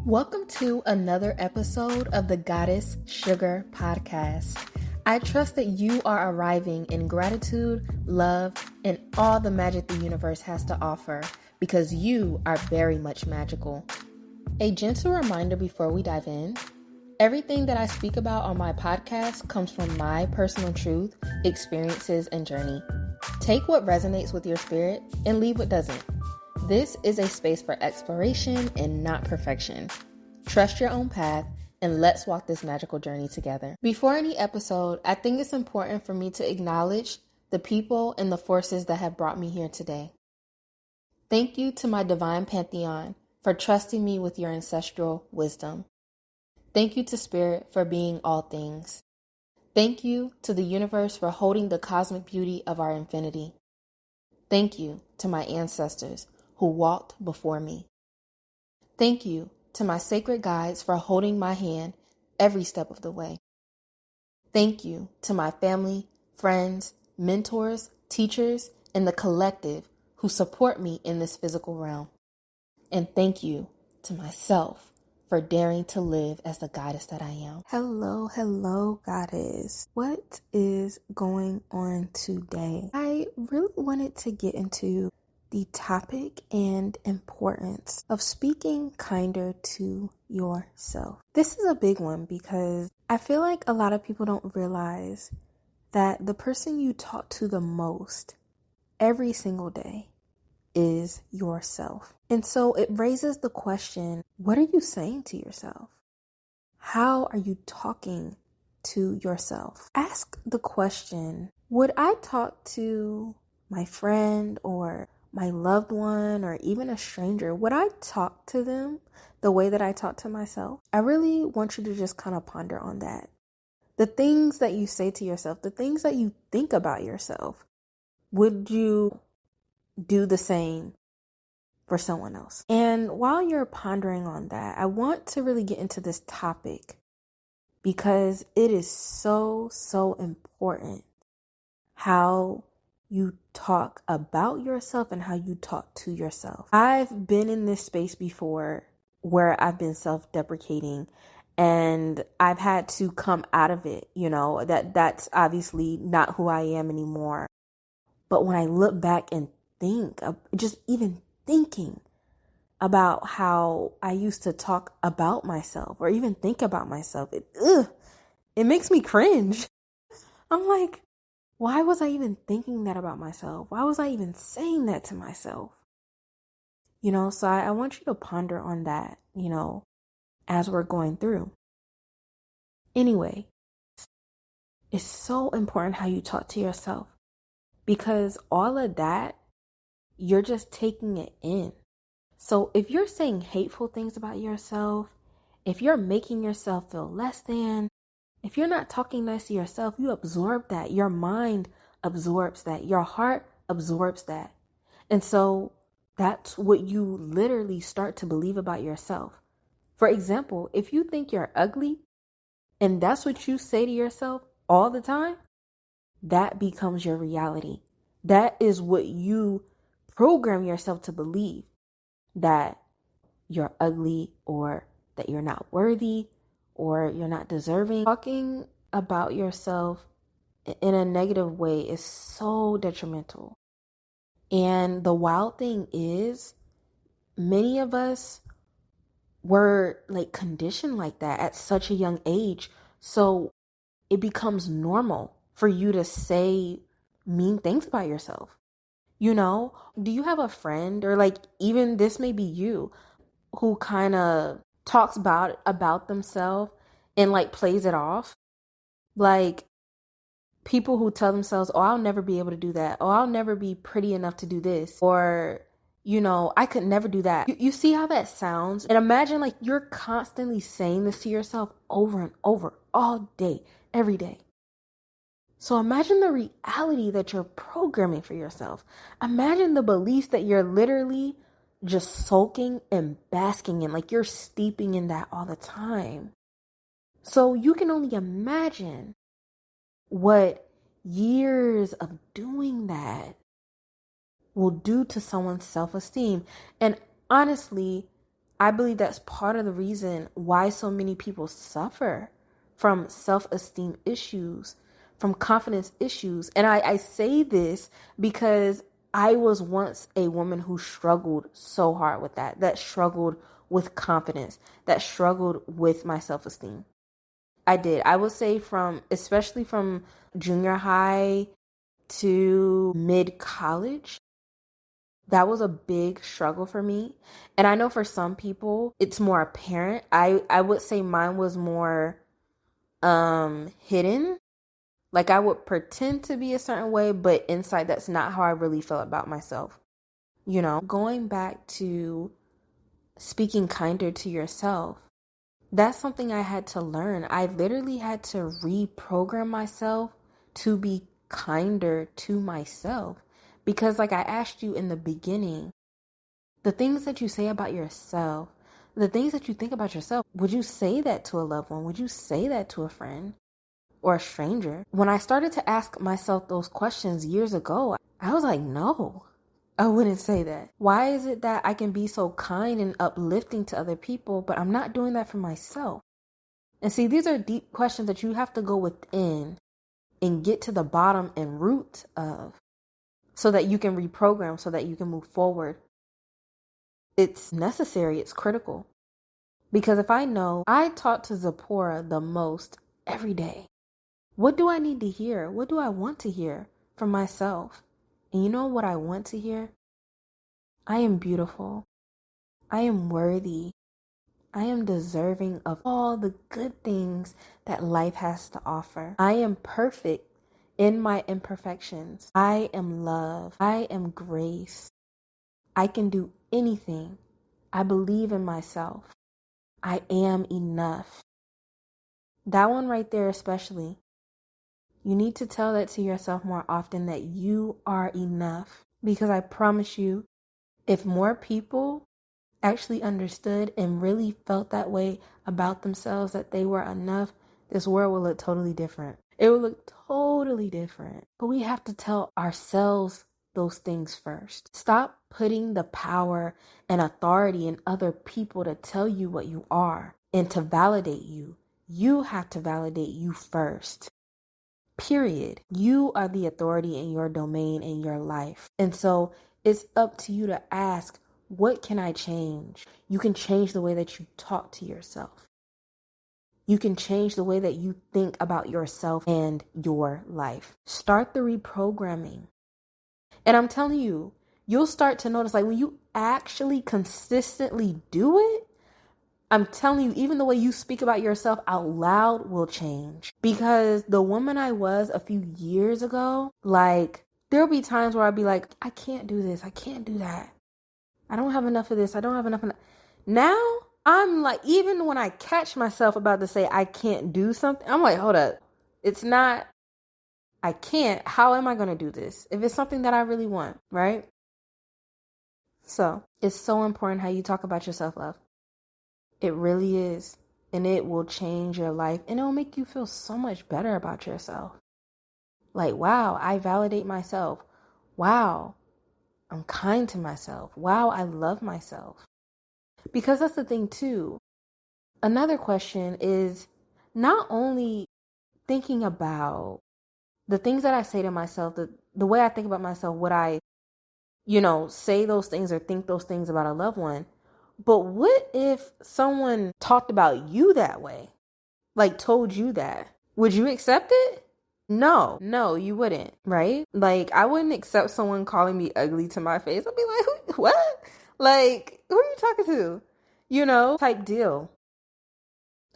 Welcome to another episode of the Goddess Sugar Podcast. I trust that you are arriving in gratitude, love, and all the magic the universe has to offer because you are very much magical. A gentle reminder before we dive in, everything that I speak about on my podcast comes from my personal truth, experiences, and journey. Take what resonates with your spirit and leave what doesn't. This is a space for exploration and not perfection. Trust your own path and let's walk this magical journey together. Before any episode, I think it's important for me to acknowledge the people and the forces that have brought me here today. Thank you to my divine pantheon for trusting me with your ancestral wisdom. Thank you to Spirit for being all things. Thank you to the universe for holding the cosmic beauty of our infinity. Thank you to my ancestors who walked before me. Thank you to my sacred guides for holding my hand every step of the way. Thank you to my family, friends, mentors, teachers, and the collective who support me in this physical realm. And thank you to myself for daring to live as the goddess that I am. Hello, goddess. What is going on today? I really wanted to get into the topic and importance of speaking kinder to yourself. This is a big one because I feel like a lot of people don't realize that the person you talk to the most every single day is yourself. And so it raises the question, what are you saying to yourself? How are you talking to yourself? Ask the question, would I talk to my friend or my loved one or even a stranger? Would I talk to them the way that I talk to myself? I really want you to just kind of ponder on that. The things that you say to yourself, the things that you think about yourself, would you do the same for someone else? And while you're pondering on that, I want to really get into this topic because it is so important how you talk about yourself and how you talk to yourself. I've been in this space before where I've been self-deprecating and I've had to come out of it, that's obviously not who I am anymore. But when I look back and think, just even thinking about how I used to talk about myself or even think about myself, it makes me cringe. I'm like, why was I even thinking that about myself? Why was I even saying that to myself? So I want you to ponder on that, as we're going through. Anyway, it's so important how you talk to yourself because all of that, you're just taking it in. So if you're saying hateful things about yourself, if you're making yourself feel less than, if you're not talking nice to yourself, you absorb that. Your mind absorbs that. Your heart absorbs that. And so that's what you literally start to believe about yourself. For example, if you think you're ugly and that's what you say to yourself all the time, that becomes your reality. That is what you program yourself to believe, that you're ugly or that you're not worthy or you're not deserving. Talking about yourself in a negative way is so detrimental. And the wild thing is, many of us were conditioned like that at such a young age. So it becomes normal for you to say mean things about yourself. Do you have a friend or even this may be you who kind of talks about themselves and plays it off? Like people who tell themselves, oh, I'll never be able to do that. Oh, I'll never be pretty enough to do this. Or, I could never do that. You see how that sounds? And imagine you're constantly saying this to yourself over and over all day, every day. So imagine the reality that you're programming for yourself. Imagine the beliefs that you're literally just soaking and basking in, you're steeping in that all the time. So you can only imagine what years of doing that will do to someone's self-esteem. And honestly, I believe that's part of the reason why so many people suffer from self-esteem issues, from confidence issues. And I say this because I was once a woman who struggled so hard with that struggled with confidence, that struggled with my self-esteem. I did. I would say especially from junior high to mid-college, that was a big struggle for me. And I know for some people it's more apparent. I would say mine was more hidden. Like I would pretend to be a certain way, but inside that's not how I really felt about myself. Going back to speaking kinder to yourself, that's something I had to learn. I literally had to reprogram myself to be kinder to myself. Because like I asked you in the beginning, the things that you say about yourself, the things that you think about yourself, would you say that to a loved one? Would you say that to a friend or a stranger? When I started to ask myself those questions years ago, I was like, no, I wouldn't say that. Why is it that I can be so kind and uplifting to other people, but I'm not doing that for myself? And see, these are deep questions that you have to go within and get to the bottom and root of so that you can reprogram, so that you can move forward. It's necessary. It's critical. Because if I know I talk to Zipporah the most every day, what do I need to hear? What do I want to hear from myself? And you know what I want to hear? I am beautiful. I am worthy. I am deserving of all the good things that life has to offer. I am perfect in my imperfections. I am love. I am grace. I can do anything. I believe in myself. I am enough. That one right there especially. You need to tell that to yourself more often, that you are enough. Because I promise you, if more people actually understood and really felt that way about themselves, that they were enough, this world will look totally different. It will look totally different. But we have to tell ourselves those things first. Stop putting the power and authority in other people to tell you what you are and to validate you. You have to validate you first. Period. You are the authority in your domain, in your life. And so it's up to you to ask, what can I change? You can change the way that you talk to yourself. You can change the way that you think about yourself and your life. Start the reprogramming. And I'm telling you, you'll start to notice, like when you actually consistently do it, I'm telling you, even the way you speak about yourself out loud will change. Because the woman I was a few years ago, like there'll be times where I'll be like, I can't do this. I can't do that. I don't have enough of this. I don't have enough of that. Now I'm like, even when I catch myself about to say I can't do something, I'm like, hold up. It's not, I can't. How am I going to do this? If it's something that I really want, right? So it's so important how you talk about your self-love. It really is. And it will change your life. And it will make you feel so much better about yourself. Like, wow, I validate myself. Wow, I'm kind to myself. Wow, I love myself. Because that's the thing too. Another question is not only thinking about the things that I say to myself, the way I think about myself, would I, say those things or think those things about a loved one? But what if someone talked about you that way? Like told you that? Would you accept it? No, you wouldn't, right? Like I wouldn't accept someone calling me ugly to my face. I'd be like, what? Like, who are you talking to? Type deal.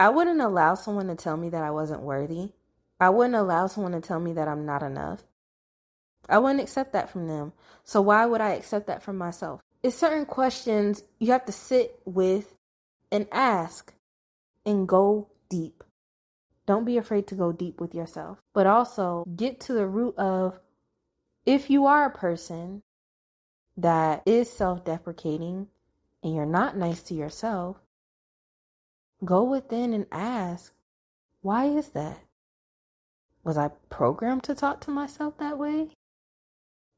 I wouldn't allow someone to tell me that I wasn't worthy. I wouldn't allow someone to tell me that I'm not enough. I wouldn't accept that from them. So why would I accept that from myself? It's certain questions you have to sit with and ask and go deep. Don't be afraid to go deep with yourself. But also get to the root of, if you are a person that is self-deprecating and you're not nice to yourself, go within and ask, why is that? Was I programmed to talk to myself that way?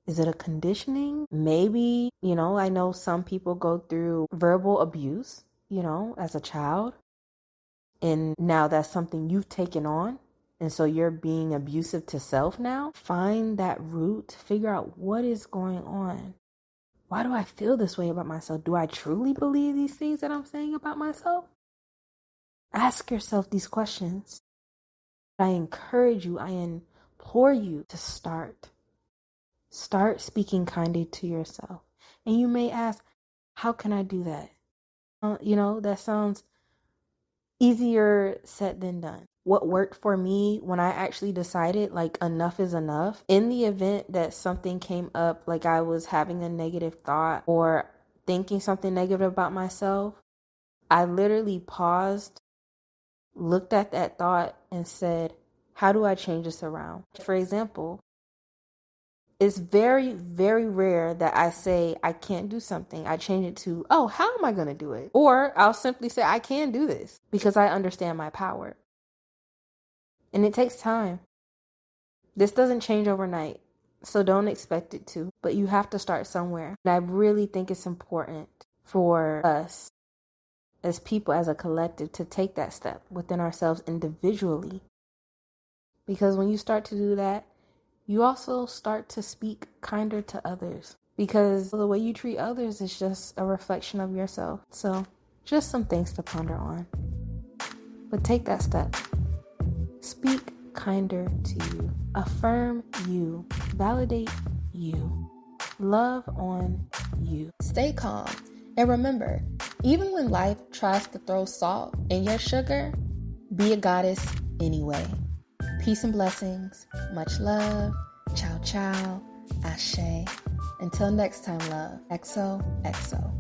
Is it a conditioning? Maybe, I know some people go through verbal abuse. as a child, and now that's something you've taken on, and so you're being abusive to self now. Find that root, figure out what is going on. Why do I feel this way about myself? Do I truly believe these things that I'm saying about myself? Ask yourself these questions. I encourage you, I implore you to start. Start speaking kindly to yourself. And you may ask, how can I do that? That sounds easier said than done. What worked for me when I actually decided like enough is enough, in the event that something came up, like I was having a negative thought or thinking something negative about myself, I literally paused, looked at that thought and said, how do I change this around? For example, it's very, very rare that I say I can't do something. I change it to, oh, how am I going to do it? Or I'll simply say I can do this because I understand my power. And it takes time. This doesn't change overnight, so don't expect it to. But you have to start somewhere. And I really think it's important for us as people, as a collective, to take that step within ourselves individually. Because when you start to do that, you also start to speak kinder to others, because the way you treat others is just a reflection of yourself. So just some things to ponder on. But take that step. Speak kinder to you. Affirm you. Validate you. Love on you. Stay calm. And remember, even when life tries to throw salt in your sugar, be a goddess anyway. Peace and blessings. Much love. Ciao, ciao. Ashe. Until next time, love. XOXO.